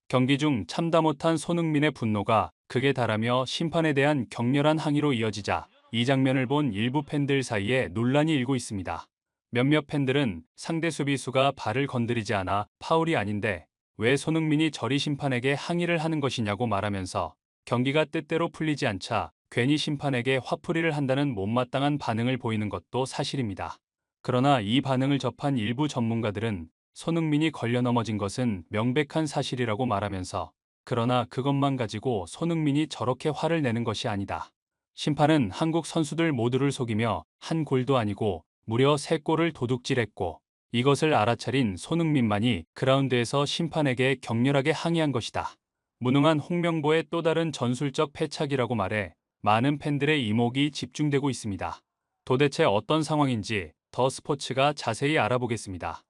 경기 중 참다 못한 손흥민의 분노가 극에 달하며 심판에 대한 격렬한 항의로 이어지자 이 장면을 본 일부 팬들 사이에 논란이 일고 있습니다. 몇몇 팬들은 상대 수비수가 발을 건드리지 않아 파울이 아닌데 왜 손흥민이 저리 심판에게 항의를 하는 것이냐고 말하면서 경기가 뜻대로 풀리지 않자 괜히 심판에게 화풀이를 한다는 못마땅한 반응을 보이는 것도 사실입니다. 그러나 이 반응을 접한 일부 전문가들은 손흥민이 걸려 넘어진 것은 명백한 사실이라고 말하면서 그러나 그것만 가지고 손흥민이 저렇게 화를 내는 것이 아니다. 심판은 한국 선수들 모두를 속이며 한 골도 아니고 무려 3골을 도둑질했고 이것을 알아차린 손흥민만이 그라운드에서 심판에게 격렬하게 항의한 것이다. 무능한 홍명보의 또 다른 전술적 패착이라고 말해 많은 팬들의 이목이 집중되고 있습니다. 도대체 어떤 상황인지 더 스포츠가 자세히 알아보겠습니다.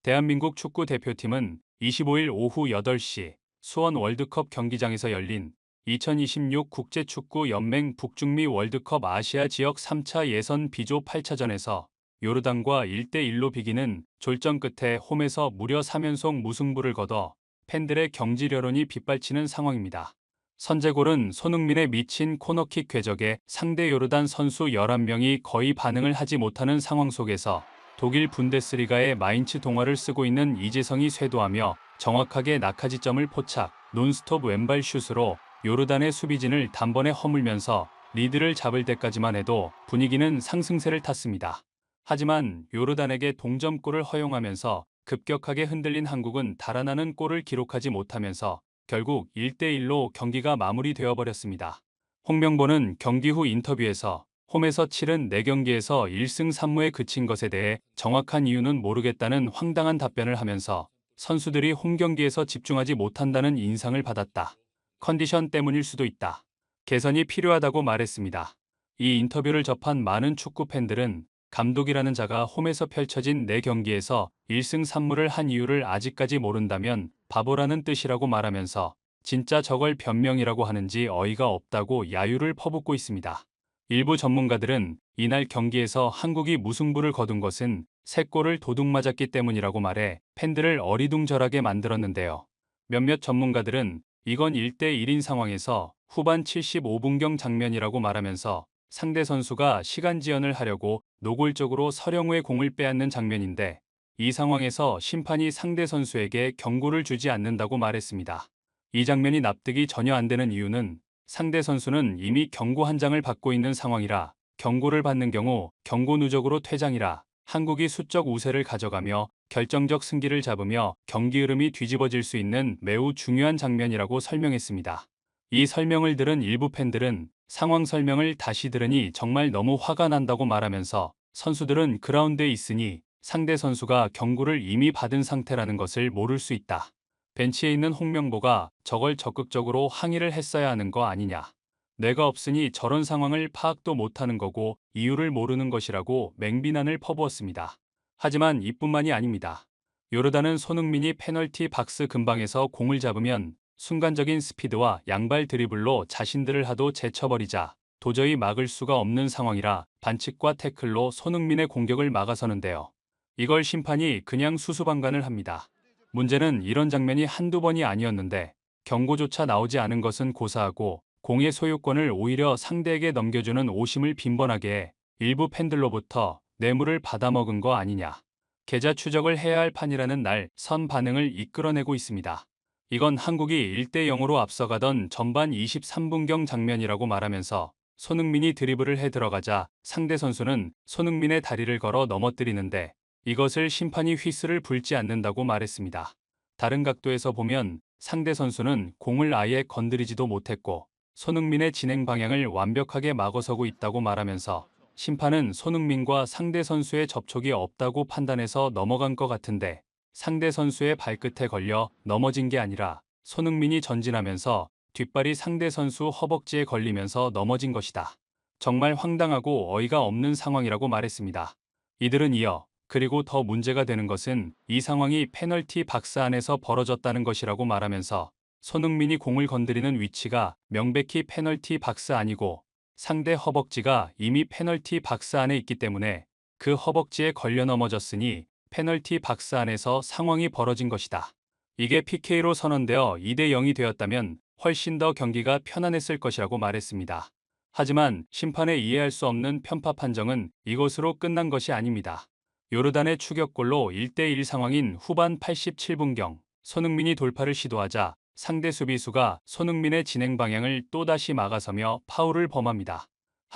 대한민국 축구 대표팀은 25일 오후 8시 수원 월드컵 경기장에서 열린 2026 국제축구연맹 북중미 월드컵 아시아 지역 3차 예선 B조 8차전에서 요르단과 1대1로 비기는 졸전 끝에 홈에서 무려 3연속 무승부를 거둬 팬들의 경질 여론이 빗발치는 상황입니다. 선제골은 손흥민의 미친 코너킥 궤적에 상대 요르단 선수 11명이 거의 반응을 하지 못하는 상황 속에서 독일 분데스리가의 마인츠 동화를 쓰고 있는 이재성이 쇄도하며 정확하게 낙하지점을 포착, 논스톱 왼발 슛으로 요르단의 수비진을 단번에 허물면서 리드를 잡을 때까지만 해도 분위기는 상승세를 탔습니다. 하지만 요르단에게 동점골을 허용하면서 급격하게 흔들린 한국은 달아나는 골을 기록하지 못하면서 결국 1대1로 경기가 마무리되어 버렸습니다. 홍명보는 경기 후 인터뷰에서 홈에서 치른 4경기에서 1승 3무에 그친 것에 대해 정확한 이유는 모르겠다는 황당한 답변을 하면서 선수들이 홈 경기에서 집중하지 못한다는 인상을 받았다. 컨디션 때문일 수도 있다. 개선이 필요하다고 말했습니다. 이 인터뷰를 접한 많은 축구 팬들은 감독이라는 자가 홈에서 펼쳐진 4경기에서 1승 3무를 한 이유를 아직까지 모른다면 바보라는 뜻이라고 말하면서 진짜 저걸 변명이라고 하는지 어이가 없다고 야유를 퍼붓고 있습니다. 일부 전문가들은 이날 경기에서 한국이 무승부를 거둔 것은 3골을 도둑 맞았기 때문이라고 말해 팬들을 어리둥절하게 만들었는데요. 몇몇 전문가들은 이건 1대1인 상황에서 후반 75분경 장면이라고 말하면서 상대 선수가 시간 지연을 하려고 노골적으로 서령우의 공을 빼앗는 장면인데 이 상황에서 심판이 상대 선수에게 경고를 주지 않는다고 말했습니다. 이 장면이 납득이 전혀 안 되는 이유는 상대 선수는 이미 경고 한 장을 받고 있는 상황이라 경고를 받는 경우 경고 누적으로 퇴장이라 한국이 수적 우세를 가져가며 결정적 승기를 잡으며 경기 흐름이 뒤집어질 수 있는 매우 중요한 장면이라고 설명했습니다. 이 설명을 들은 일부 팬들은 상황 설명을 다시 들으니 정말 너무 화가 난다고 말하면서 선수들은 그라운드에 있으니 상대 선수가 경고를 이미 받은 상태라는 것을 모를 수 있다. 벤치에 있는 홍명보가 저걸 적극적으로 항의를 했어야 하는 거 아니냐. 내가 없으니 저런 상황을 파악도 못하는 거고 이유를 모르는 것이라고 맹비난을 퍼부었습니다. 하지만 이뿐만이 아닙니다. 요르단은 손흥민이 페널티 박스 근방에서 공을 잡으면 순간적인 스피드와 양발 드리블로 자신들을 하도 제쳐버리자 도저히 막을 수가 없는 상황이라 반칙과 태클로 손흥민의 공격을 막아서는데요. 이걸 심판이 그냥 수수방관을 합니다. 문제는 이런 장면이 한두 번이 아니었는데 경고조차 나오지 않은 것은 고사하고 공의 소유권을 오히려 상대에게 넘겨주는 오심을 빈번하게 해 일부 팬들로부터 뇌물을 받아먹은 거 아니냐. 계좌 추적을 해야 할 판이라는 날 선 반응을 이끌어내고 있습니다. 이건 한국이 1대0으로 앞서가던 전반 23분경 장면이라고 말하면서 손흥민이 드리블을 해 들어가자 상대 선수는 손흥민의 다리를 걸어 넘어뜨리는데 이것을 심판이 휘슬을 불지 않는다고 말했습니다. 다른 각도에서 보면 상대 선수는 공을 아예 건드리지도 못했고 손흥민의 진행 방향을 완벽하게 막아서고 있다고 말하면서 심판은 손흥민과 상대 선수의 접촉이 없다고 판단해서 넘어간 것 같은데 상대 선수의 발끝에 걸려 넘어진 게 아니라 손흥민이 전진하면서 뒷발이 상대 선수 허벅지에 걸리면서 넘어진 것이다. 정말 황당하고 어이가 없는 상황이라고 말했습니다. 이들은 이어 그리고 더 문제가 되는 것은 이 상황이 페널티 박스 안에서 벌어졌다는 것이라고 말하면서 손흥민이 공을 건드리는 위치가 명백히 페널티 박스 안이고 상대 허벅지가 이미 페널티 박스 안에 있기 때문에 그 허벅지에 걸려 넘어졌으니 페널티 박스 안에서 상황이 벌어진 것이다. 이게 PK로 선언되어 2대 0이 되었다면 훨씬 더 경기가 편안했을 것이라고 말했습니다. 하지만 심판의 이해할 수 없는 편파 판정은 이것으로 끝난 것이 아닙니다. 요르단의 추격골로 1대1 상황인 후반 87분경 손흥민이 돌파를 시도하자 상대 수비수가 손흥민의 진행 방향을 또다시 막아서며 파울을 범합니다.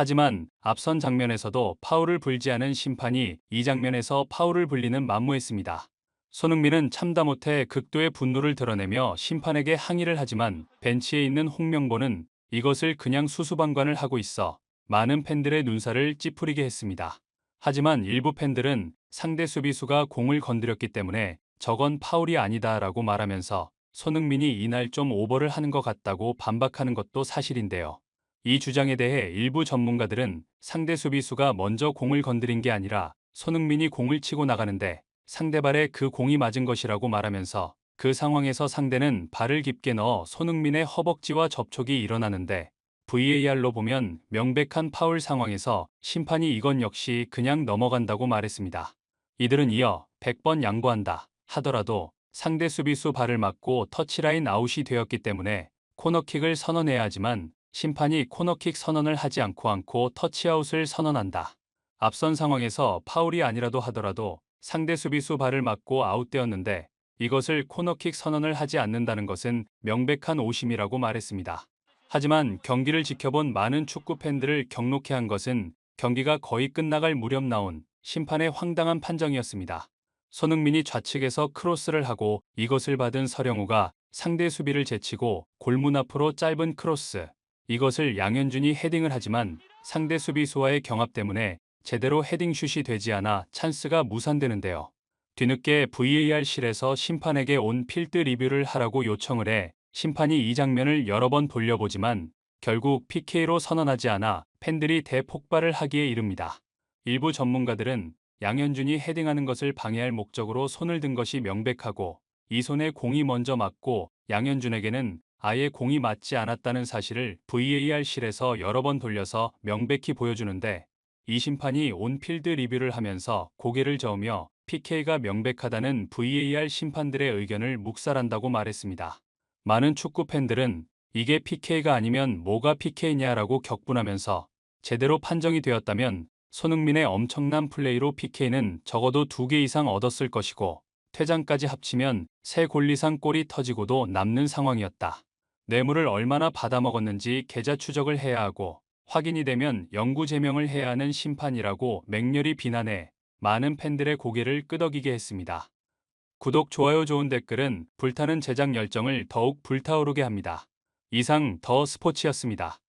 하지만 앞선 장면에서도 파울을 불지 않은 심판이 이 장면에서 파울을 불리는 만무했습니다. 손흥민은 참다 못해 극도의 분노를 드러내며 심판에게 항의를 하지만 벤치에 있는 홍명보는 이것을 그냥 수수방관을 하고 있어 많은 팬들의 눈살을 찌푸리게 했습니다. 하지만 일부 팬들은 상대 수비수가 공을 건드렸기 때문에 저건 파울이 아니다라고 말하면서 손흥민이 이날 좀 오버를 하는 것 같다고 반박하는 것도 사실인데요. 이 주장에 대해 일부 전문가들은 상대 수비수가 먼저 공을 건드린 게 아니라 손흥민이 공을 치고 나가는데 상대발에 그 공이 맞은 것이라고 말하면서 그 상황에서 상대는 발을 깊게 넣어 손흥민의 허벅지와 접촉이 일어나는데 VAR로 보면 명백한 파울 상황에서 심판이 이건 역시 그냥 넘어간다고 말했습니다. 이들은 이어 100번 양보한다 하더라도 상대 수비수 발을 맞고 터치라인 아웃이 되었기 때문에 코너킥을 선언해야 하지만 심판이 코너킥 선언을 하지 않고 터치아웃을 선언한다. 앞선 상황에서 파울이 아니라도 하더라도 상대 수비수 발을 맞고 아웃되었는데 이것을 코너킥 선언을 하지 않는다는 것은 명백한 오심이라고 말했습니다. 하지만 경기를 지켜본 많은 축구 팬들을 격노케 한 것은 경기가 거의 끝나갈 무렵 나온 심판의 황당한 판정이었습니다. 손흥민이 좌측에서 크로스를 하고 이것을 받은 서령우가 상대 수비를 제치고 골문 앞으로 짧은 크로스, 이것을 양현준이 헤딩을 하지만 상대 수비수와의 경합 때문에 제대로 헤딩슛이 되지 않아 찬스가 무산되는데요. 뒤늦게 VAR실에서 심판에게 온 필드 리뷰를 하라고 요청을 해 심판이 이 장면을 여러 번 돌려보지만 결국 PK로 선언하지 않아 팬들이 대폭발을 하기에 이릅니다. 일부 전문가들은 양현준이 헤딩하는 것을 방해할 목적으로 손을 든 것이 명백하고 이 손에 공이 먼저 맞고 양현준에게는 아예 공이 맞지 않았다는 사실을 VAR실에서 여러 번 돌려서 명백히 보여주는데 이 심판이 온 필드 리뷰를 하면서 고개를 저으며 PK가 명백하다는 VAR 심판들의 의견을 묵살한다고 말했습니다. 많은 축구 팬들은 이게 PK가 아니면 뭐가 PK냐라고 격분하면서 제대로 판정이 되었다면 손흥민의 엄청난 플레이로 PK는 적어도 2개 이상 얻었을 것이고 퇴장까지 합치면 3골 이상 골이 터지고도 남는 상황이었다. 뇌물을 얼마나 받아먹었는지 계좌 추적을 해야 하고 확인이 되면 영구 제명을 해야 하는 심판이라고 맹렬히 비난해 많은 팬들의 고개를 끄덕이게 했습니다. 구독, 좋아요, 좋은 댓글은 불타는 제작 열정을 더욱 불타오르게 합니다. 이상 더 스포츠였습니다.